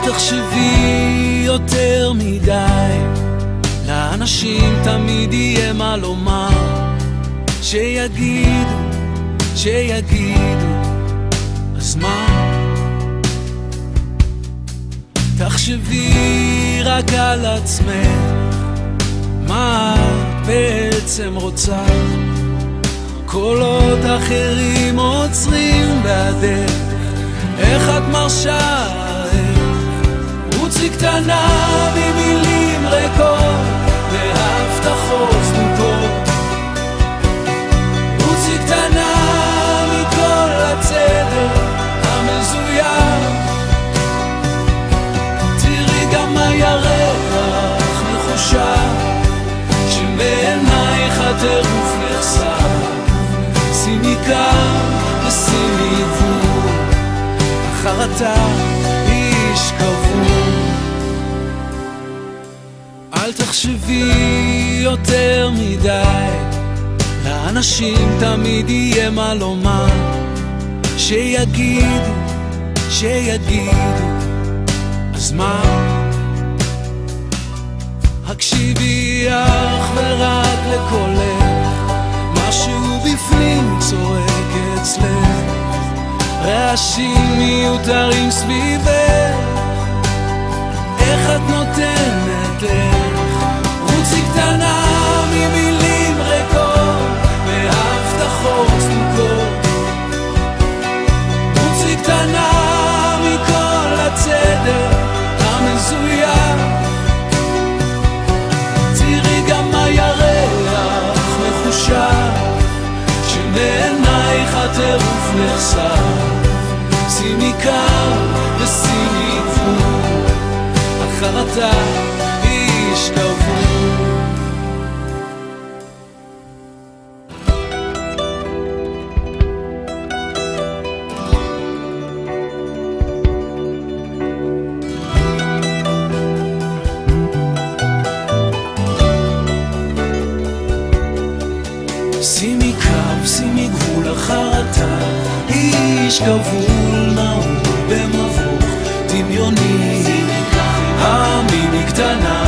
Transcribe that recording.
תחשבי יותר מדי, לאנשים תמיד יהיה מה לומר, שיגידו, אז מה? תחשבי רק על עצמך, מה את בעצם רוצה? כל עוד אחרים עוצרים בעדך, איך את מרשה? רוצי קטנה ממילים ריקות והבטחות סדוקות, רוצי קטנה מכל הצדק המזויף. תראי גם הירח מחושב, שבעינייך הטירוף נחשף. שימי קו ושימי גבול, החרטה איש קבוע. אל תחשבי יותר מדי, לאנשים תמיד יהיה מה לומר, שיגידו, אז מה? הקשיבי אך ורק לקולך, משהו בפנים צועק אצלך, רעשים מיותרים סביבך, איך את נותנת לך? רוצי קטנה ממילים ריקות והבטחות סדוקות, רוצי קטנה מכל הצדק המזויף. תראי גם הירח מחושב, שבעינייך הטירוף נחשף. שימי קו ושימי גבול, החרטה איש קבוע. שימי קו, שימי גבול, החרטה איש גבול, נעול במבוך דמיוני. האמיני קטנה